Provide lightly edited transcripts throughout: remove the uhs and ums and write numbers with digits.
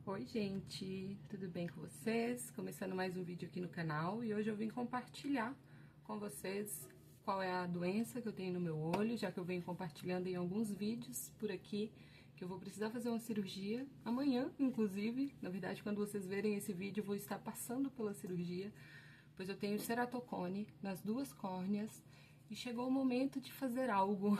Oi, gente, tudo bem com vocês? Começando mais um vídeo aqui no canal e hoje eu vim compartilhar com vocês qual é a doença que eu tenho no meu olho, já que eu venho compartilhando em alguns vídeos por aqui, que eu vou precisar fazer uma cirurgia amanhã, inclusive. Na verdade, quando vocês verem esse vídeo, eu vou estar passando pela cirurgia, pois eu tenho ceratocone nas duas córneas e chegou o momento de fazer algo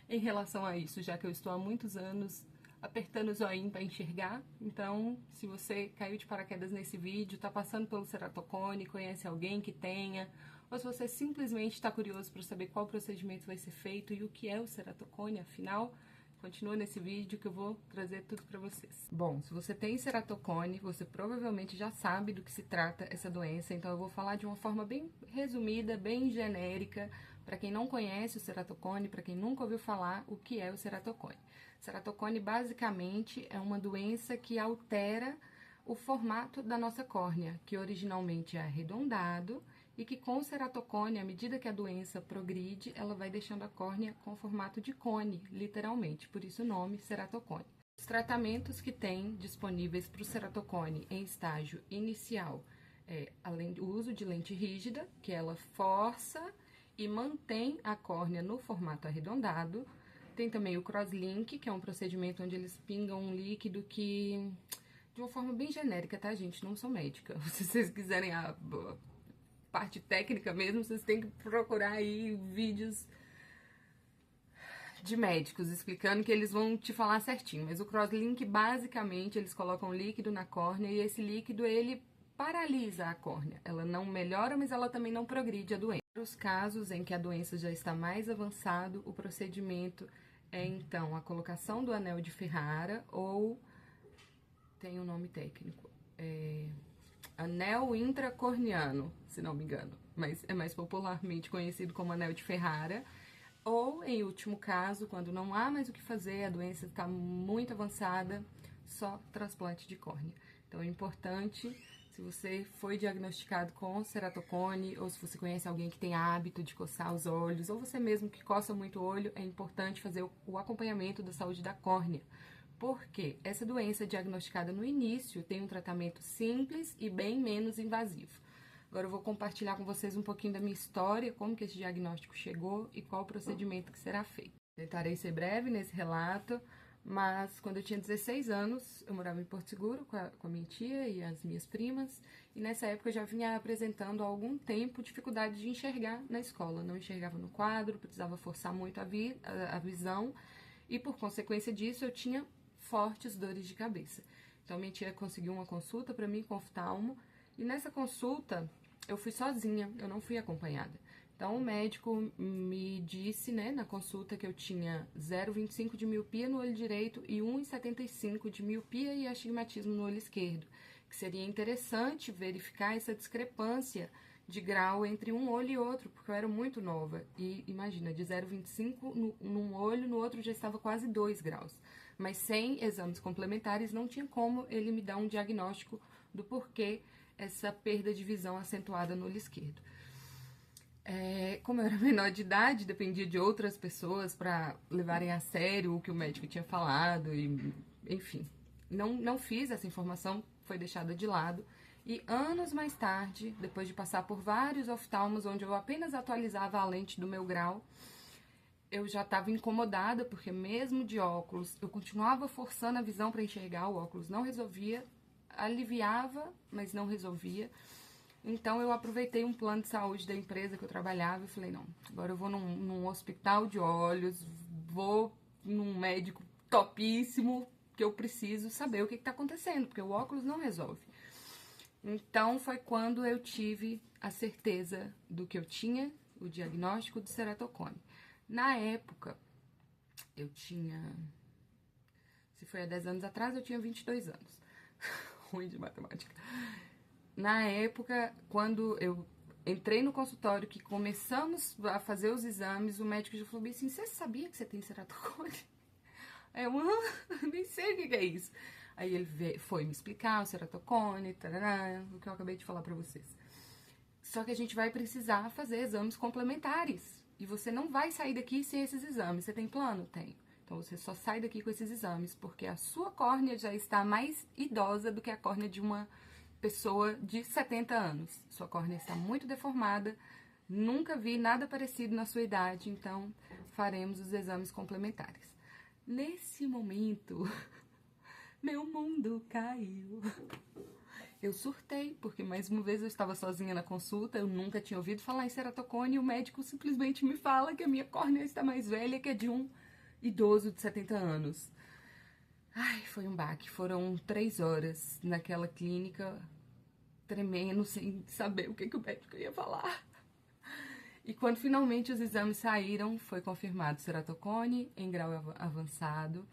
em relação a isso, já que eu estou há muitos anos apertando o zoinho para enxergar. Então, se você caiu de paraquedas nesse vídeo, está passando pelo ceratocone, conhece alguém que tenha, ou se você simplesmente está curioso para saber qual procedimento vai ser feito e o que é o ceratocone, afinal, continua nesse vídeo que eu vou trazer tudo para vocês. Bom, se você tem ceratocone, você provavelmente já sabe do que se trata essa doença, então eu vou falar de uma forma bem resumida, bem genérica, para quem não conhece o ceratocone, para quem nunca ouviu falar o que é o ceratocone. Ceratocone basicamente é uma doença que altera o formato da nossa córnea, que originalmente é arredondado e que com o ceratocone, à medida que a doença progride, ela vai deixando a córnea com formato de cone, literalmente, por isso o nome ceratocone. Os tratamentos que tem disponíveis para o ceratocone em estágio inicial além do uso de lente rígida, que ela força e mantém a córnea no formato arredondado. Tem também o crosslink, que é um procedimento onde eles pingam um líquido que... de uma forma bem genérica, tá, gente? Não sou médica. Se vocês quiserem a parte técnica mesmo, vocês têm que procurar aí vídeos de médicos explicando que eles vão te falar certinho. Mas o crosslink, basicamente, eles colocam líquido na córnea e esse líquido, ele paralisa a córnea. Ela não melhora, mas ela também não progride a doença. Para os casos em que a doença já está mais avançado, o procedimento é, então, a colocação do anel de Ferrara ou... tem um nome técnico. Anel intracorneano, se não me engano. Mas é mais popularmente conhecido como anel de Ferrara. Ou, em último caso, quando não há mais o que fazer, a doença está muito avançada, só transplante de córnea. Então, é importante, se você foi diagnosticado com ceratocone, ou se você conhece alguém que tem hábito de coçar os olhos, ou você mesmo que coça muito o olho, é importante fazer o acompanhamento da saúde da córnea. Porque essa doença diagnosticada no início tem um tratamento simples e bem menos invasivo. Agora eu vou compartilhar com vocês um pouquinho da minha história, como que esse diagnóstico chegou e qual o procedimento que será feito. Tentarei ser breve nesse relato, mas quando eu tinha 16 anos, eu morava em Porto Seguro com a minha tia e as minhas primas, e nessa época eu já vinha apresentando há algum tempo dificuldade de enxergar na escola. Não enxergava no quadro, precisava forçar muito a visão, e por consequência disso eu tinha fortes dores de cabeça. Então minha tia conseguiu uma consulta para mim com oftalmo, e nessa consulta eu fui sozinha, eu não fui acompanhada. Então o médico me disse, né, na consulta que eu tinha 0,25 de miopia no olho direito e 1,75 de miopia e astigmatismo no olho esquerdo, que seria interessante verificar essa discrepância de grau entre um olho e outro, porque eu era muito nova. E imagina, de 0,25 num olho, no outro já estava quase 2 graus. Mas sem exames complementares não tinha como ele me dar um diagnóstico do porquê essa perda de visão acentuada no olho esquerdo. Como eu era menor de idade, dependia de outras pessoas para levarem a sério o que o médico tinha falado, e, enfim. Não fiz essa informação, foi deixada de lado. E anos mais tarde, depois de passar por vários oftalmos, onde eu apenas atualizava a lente do meu grau, eu já estava incomodada, porque mesmo de óculos, eu continuava forçando a visão para enxergar, o óculos não resolvia, aliviava, mas não resolvia. Então eu aproveitei um plano de saúde da empresa que eu trabalhava e falei, não, agora eu vou num hospital de olhos, vou num médico topíssimo, que eu preciso saber o que está acontecendo, porque o óculos não resolve. Então foi quando eu tive a certeza do que eu tinha, o diagnóstico de ceratocone. Na época, eu tinha... se foi há 10 anos atrás, eu tinha 22 anos. Ruim de matemática. Na época, quando eu entrei no consultório, que começamos a fazer os exames, o médico já falou assim, você sabia que você tem ceratocone? Aí eu, nem sei o que é isso. Aí ele foi me explicar o ceratocone, tarará, o que eu acabei de falar pra vocês. Só que a gente vai precisar fazer exames complementares. E você não vai sair daqui sem esses exames. Você tem plano? Tenho. Então você só sai daqui com esses exames, porque a sua córnea já está mais idosa do que a córnea de uma pessoa de 70 anos. Sua córnea está muito deformada, nunca vi nada parecido na sua idade, então faremos os exames complementares. Nesse momento, meu mundo caiu. Eu surtei, porque mais uma vez eu estava sozinha na consulta, eu nunca tinha ouvido falar em ceratocone e o médico simplesmente me fala que a minha córnea está mais velha que a de um idoso de 70 anos. Ai, foi um baque. Foram 3 horas naquela clínica, tremendo, sem saber o que o médico ia falar. E quando finalmente os exames saíram, foi confirmado ceratocone em grau avançado.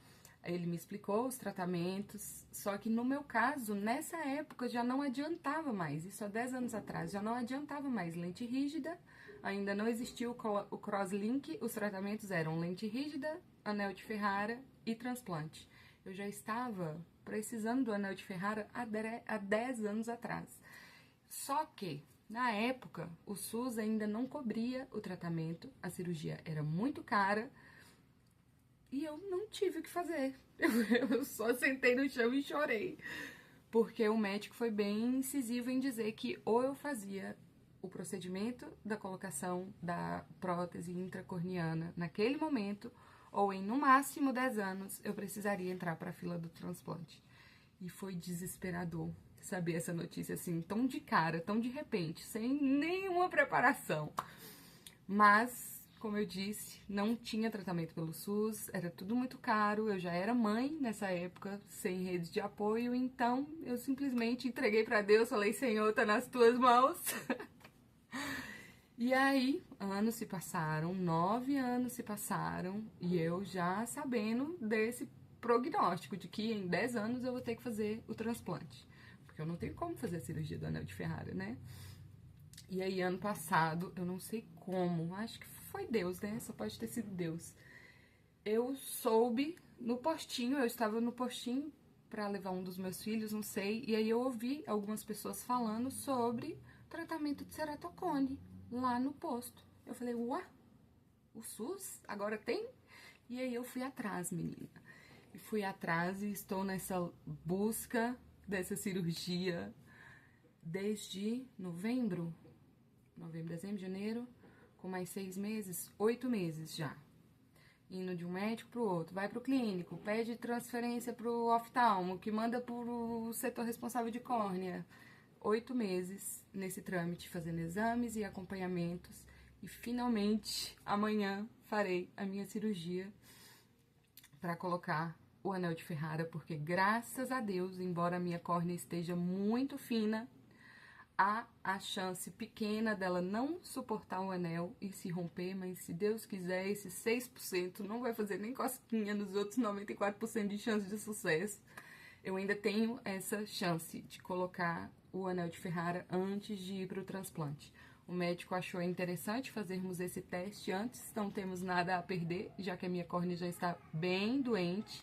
Ele me explicou os tratamentos, só que no meu caso, nessa época, já não adiantava mais, isso há 10 anos atrás, já não adiantava mais lente rígida, ainda não existia o crosslink, os tratamentos eram lente rígida, anel de Ferrara e transplante. Eu já estava precisando do anel de Ferrara há 10 anos atrás. Só que, na época, o SUS ainda não cobria o tratamento, a cirurgia era muito cara, e eu não tive o que fazer. Eu só sentei no chão e chorei. Porque o médico foi bem incisivo em dizer que ou eu fazia o procedimento da colocação da prótese intracorniana naquele momento, ou em no máximo 10 anos eu precisaria entrar para a fila do transplante. E foi desesperador saber essa notícia assim, tão de cara, tão de repente, sem nenhuma preparação. Mas, como eu disse, não tinha tratamento pelo SUS, era tudo muito caro, eu já era mãe nessa época, sem rede de apoio, então eu simplesmente entreguei para Deus, falei, Senhor, tá nas tuas mãos. E aí, anos se passaram, 9 anos se passaram, e eu já sabendo desse prognóstico de que em 10 anos eu vou ter que fazer o transplante, porque eu não tenho como fazer a cirurgia do anel de Ferrara, né? E aí, ano passado, eu não sei como, acho que foi Deus, né? Só pode ter sido Deus. Eu soube no postinho, eu estava no postinho para levar um dos meus filhos, não sei, e aí eu ouvi algumas pessoas falando sobre tratamento de ceratocone lá no posto. Eu falei, ué, o SUS agora tem? E aí eu fui atrás, menina. E fui atrás e estou nessa busca dessa cirurgia desde novembro, dezembro, janeiro, com mais 6 meses, 8 meses já. Indo de um médico pro outro, vai pro clínico, pede transferência pro oftalmo, que manda pro setor responsável de córnea. 8 meses nesse trâmite, fazendo exames e acompanhamentos. E finalmente, amanhã, farei a minha cirurgia para colocar o anel de Ferrara, porque graças a Deus, embora a minha córnea esteja muito fina, há a chance pequena dela não suportar o anel e se romper, mas se Deus quiser, esse 6% não vai fazer nem cosquinha nos outros 94% de chance de sucesso. Eu ainda tenho essa chance de colocar o anel de Ferrara antes de ir para o transplante. O médico achou interessante fazermos esse teste antes, não temos nada a perder, já que a minha córnea já está bem doente.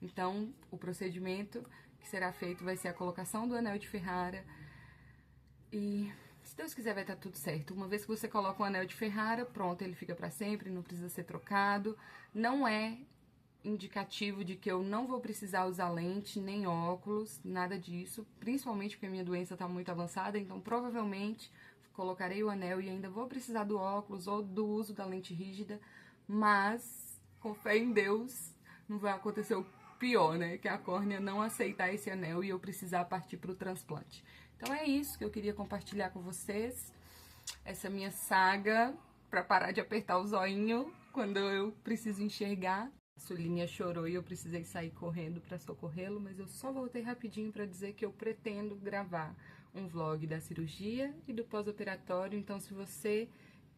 Então, o procedimento que será feito vai ser a colocação do anel de Ferrara. E, se Deus quiser, vai estar tudo certo. Uma vez que você coloca um anel de Ferrara, pronto, ele fica para sempre, não precisa ser trocado. Não é indicativo de que eu não vou precisar usar lente, nem óculos, nada disso. Principalmente porque a minha doença está muito avançada, então provavelmente colocarei o anel e ainda vou precisar do óculos ou do uso da lente rígida. Mas, com fé em Deus, não vai acontecer o pior, né? Que é a córnea não aceitar esse anel e eu precisar partir para o transplante. Então é isso que eu queria compartilhar com vocês, essa minha saga para parar de apertar o zoinho quando eu preciso enxergar. A Sulinha chorou e eu precisei sair correndo para socorrê-lo, mas eu só voltei rapidinho para dizer que eu pretendo gravar um vlog da cirurgia e do pós-operatório, então se você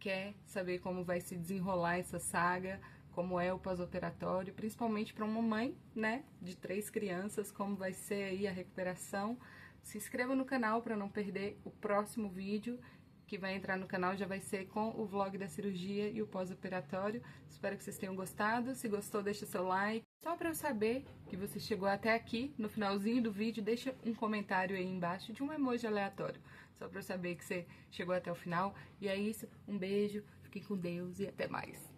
quer saber como vai se desenrolar essa saga, como é o pós-operatório, principalmente para uma mãe, né, de 3 crianças, como vai ser aí a recuperação, se inscreva no canal para não perder o próximo vídeo que vai entrar no canal, já vai ser com o vlog da cirurgia e o pós-operatório. Espero que vocês tenham gostado. Se gostou, deixa seu like. Só para eu saber que você chegou até aqui, no finalzinho do vídeo, deixa um comentário aí embaixo de um emoji aleatório. Só para eu saber que você chegou até o final. E é isso, um beijo, fiquem com Deus e até mais.